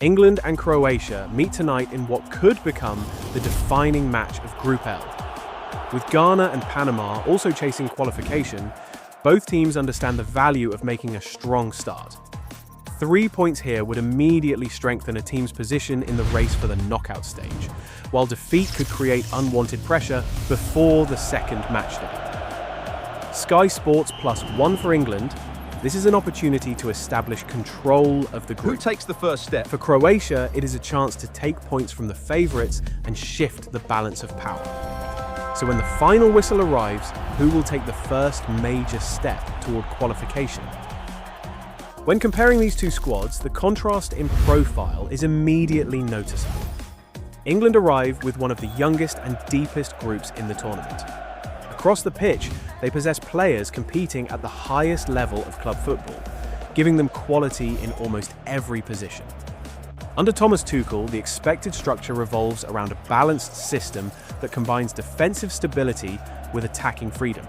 England and Croatia meet tonight in what could become the defining match of Group L. With Ghana and Panama also chasing qualification, both teams understand the value of making a strong start. 3 points here would immediately strengthen a team's position in the race for the knockout stage, while defeat could create unwanted pressure before the second matchday. Sky Sports +1 for England. This is an opportunity to establish control of the group. Who takes the first step? For Croatia, it is a chance to take points from the favourites and shift the balance of power. So when the final whistle arrives, who will take the first major step toward qualification? When comparing these two squads, the contrast in profile is immediately noticeable. England arrive with one of the youngest and deepest groups in the tournament. Across the pitch, they possess players competing at the highest level of club football, giving them quality in almost every position. Under Thomas Tuchel, the expected structure revolves around a balanced system that combines defensive stability with attacking freedom.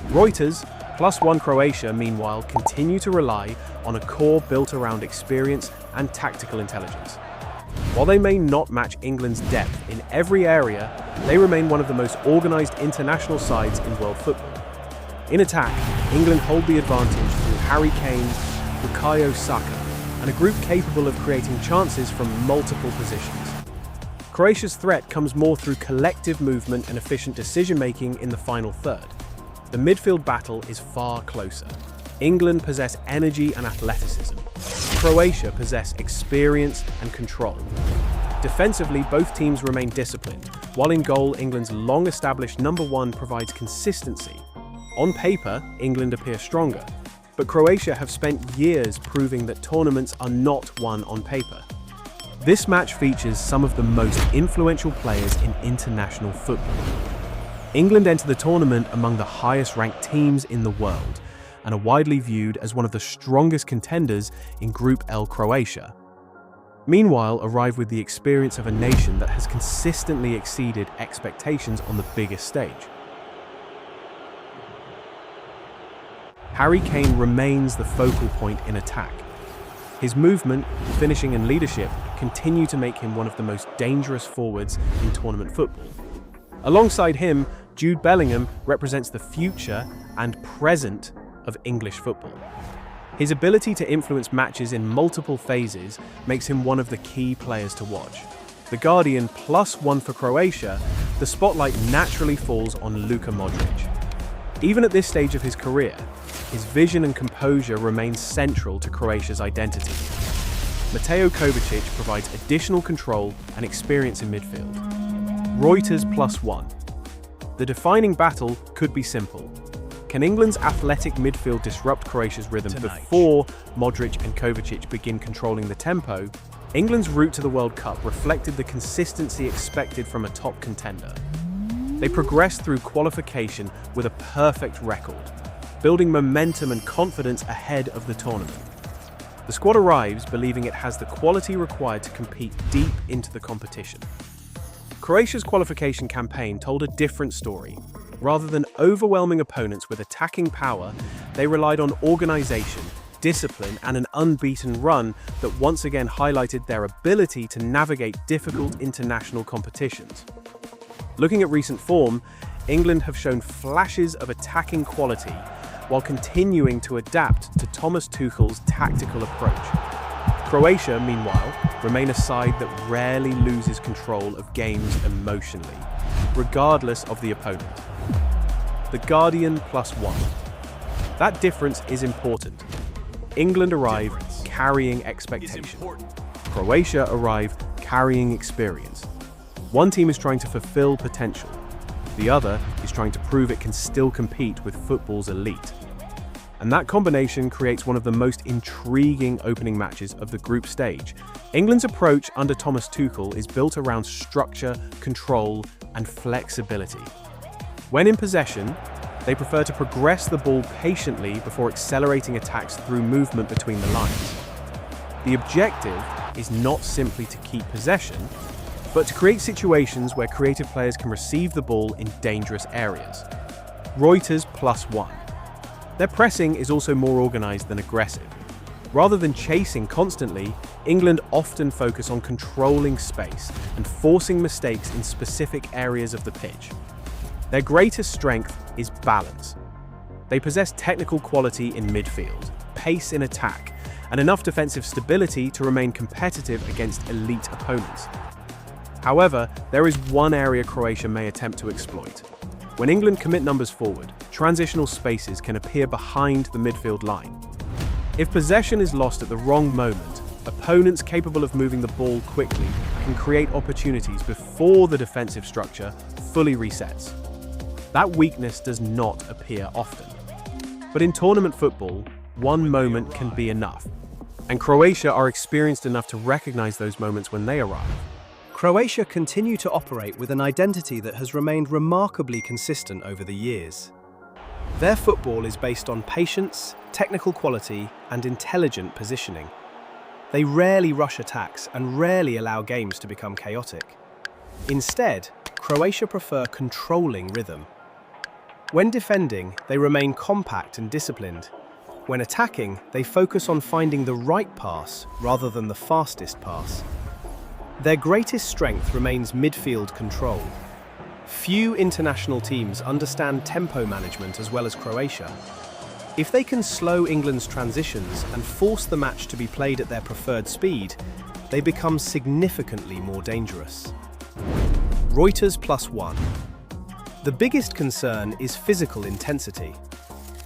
Reuters +1 Croatia, meanwhile, continue to rely on a core built around experience and tactical intelligence. While they may not match England's depth in every area, they remain one of the most organised international sides in world football. In attack, England hold the advantage through Harry Kane, Bukayo Saka, and a group capable of creating chances from multiple positions. Croatia's threat comes more through collective movement and efficient decision-making in the final third. The midfield battle is far closer. England possess energy and athleticism. Croatia possess experience and control. Defensively, both teams remain disciplined, while in goal, England's long-established number one provides consistency. On paper, England appear stronger, but Croatia have spent years proving that tournaments are not won on paper. This match features some of the most influential players in international football. England enter the tournament among the highest-ranked teams in the world, and are widely viewed as one of the strongest contenders in Group L Croatia. Meanwhile, arrive with the experience of a nation that has consistently exceeded expectations on the biggest stage. Harry Kane remains the focal point in attack. His movement, finishing and leadership continue to make him one of the most dangerous forwards in tournament football. Alongside him, Jude Bellingham represents the future and present of English football. His ability to influence matches in multiple phases makes him one of the key players to watch. The Guardian +1 for Croatia, the spotlight naturally falls on Luka Modric. Even at this stage of his career, his vision and composure remain central to Croatia's identity. Mateo Kovacic provides additional control and experience in midfield. Reuters +1. The defining battle could be simple. Can England's athletic midfield disrupt Croatia's rhythm before Modric and Kovacic begin controlling the tempo? England's route to the World Cup reflected the consistency expected from a top contender. They progressed through qualification with a perfect record, building momentum and confidence ahead of the tournament. The squad arrives believing it has the quality required to compete deep into the competition. Croatia's qualification campaign told a different story. Rather than overwhelming opponents with attacking power, they relied on organisation, discipline, and an unbeaten run that once again highlighted their ability to navigate difficult international competitions. Looking at recent form, England have shown flashes of attacking quality while continuing to adapt to Thomas Tuchel's tactical approach. Croatia, meanwhile, remain a side that rarely loses control of games emotionally, regardless of the opponent. The Guardian +1. That difference is important. England arrive carrying expectation. Croatia arrive carrying experience. One team is trying to fulfill potential. The other is trying to prove it can still compete with football's elite. And that combination creates one of the most intriguing opening matches of the group stage. England's approach under Thomas Tuchel is built around structure, control, and flexibility. When in possession, they prefer to progress the ball patiently before accelerating attacks through movement between the lines. The objective is not simply to keep possession, but to create situations where creative players can receive the ball in dangerous areas. Reuters +1. Their pressing is also more organised than aggressive. Rather than chasing constantly, England often focus on controlling space and forcing mistakes in specific areas of the pitch. Their greatest strength is balance. They possess technical quality in midfield, pace in attack, and enough defensive stability to remain competitive against elite opponents. However, there is one area Croatia may attempt to exploit. When England commit numbers forward, transitional spaces can appear behind the midfield line. If possession is lost at the wrong moment, opponents capable of moving the ball quickly can create opportunities before the defensive structure fully resets. That weakness does not appear often. But in tournament football, one moment can be enough, and Croatia are experienced enough to recognize those moments when they arrive. Croatia continue to operate with an identity that has remained remarkably consistent over the years. Their football is based on patience, technical quality, and intelligent positioning. They rarely rush attacks and rarely allow games to become chaotic. Instead, Croatia prefer controlling rhythm. When defending, they remain compact and disciplined. When attacking, they focus on finding the right pass rather than the fastest pass. Their greatest strength remains midfield control. Few international teams understand tempo management as well as Croatia. If they can slow England's transitions and force the match to be played at their preferred speed, they become significantly more dangerous. Reuters +1. The biggest concern is physical intensity.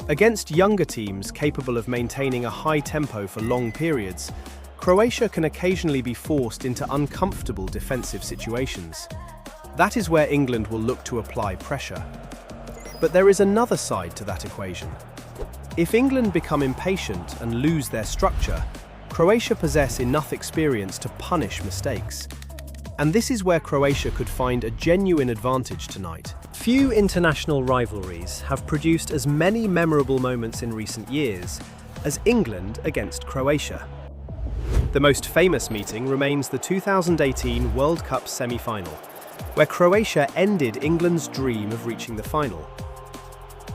Against younger teams capable of maintaining a high tempo for long periods, Croatia can occasionally be forced into uncomfortable defensive situations. That is where England will look to apply pressure. But there is another side to that equation. If England become impatient and lose their structure, Croatia possess enough experience to punish mistakes. And this is where Croatia could find a genuine advantage tonight. Few international rivalries have produced as many memorable moments in recent years as England against Croatia. The most famous meeting remains the 2018 World Cup semi-final, where Croatia ended England's dream of reaching the final.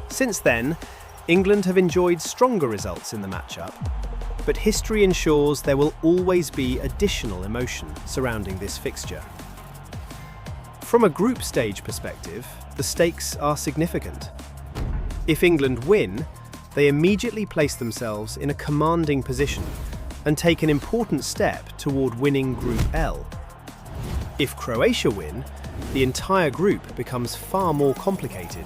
Since then, England have enjoyed stronger results in the matchup, but history ensures there will always be additional emotion surrounding this fixture. From a group stage perspective, the stakes are significant. If England win, they immediately place themselves in a commanding position and take an important step toward winning Group L. If Croatia win, the entire group becomes far more complicated,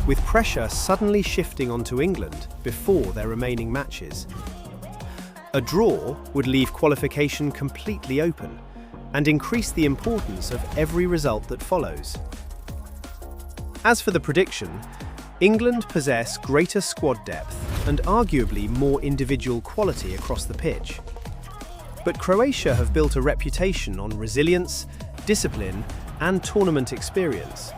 with pressure suddenly shifting onto England before their remaining matches. A draw would leave qualification completely open and increase the importance of every result that follows. As for the prediction, England possess greater squad depth and arguably more individual quality across the pitch. But Croatia have built a reputation on resilience, discipline, and tournament experience.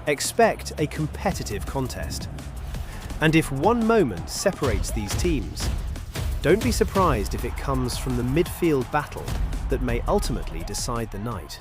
Expect a competitive contest. And if one moment separates these teams, don't be surprised if it comes from the midfield battle that may ultimately decide the night.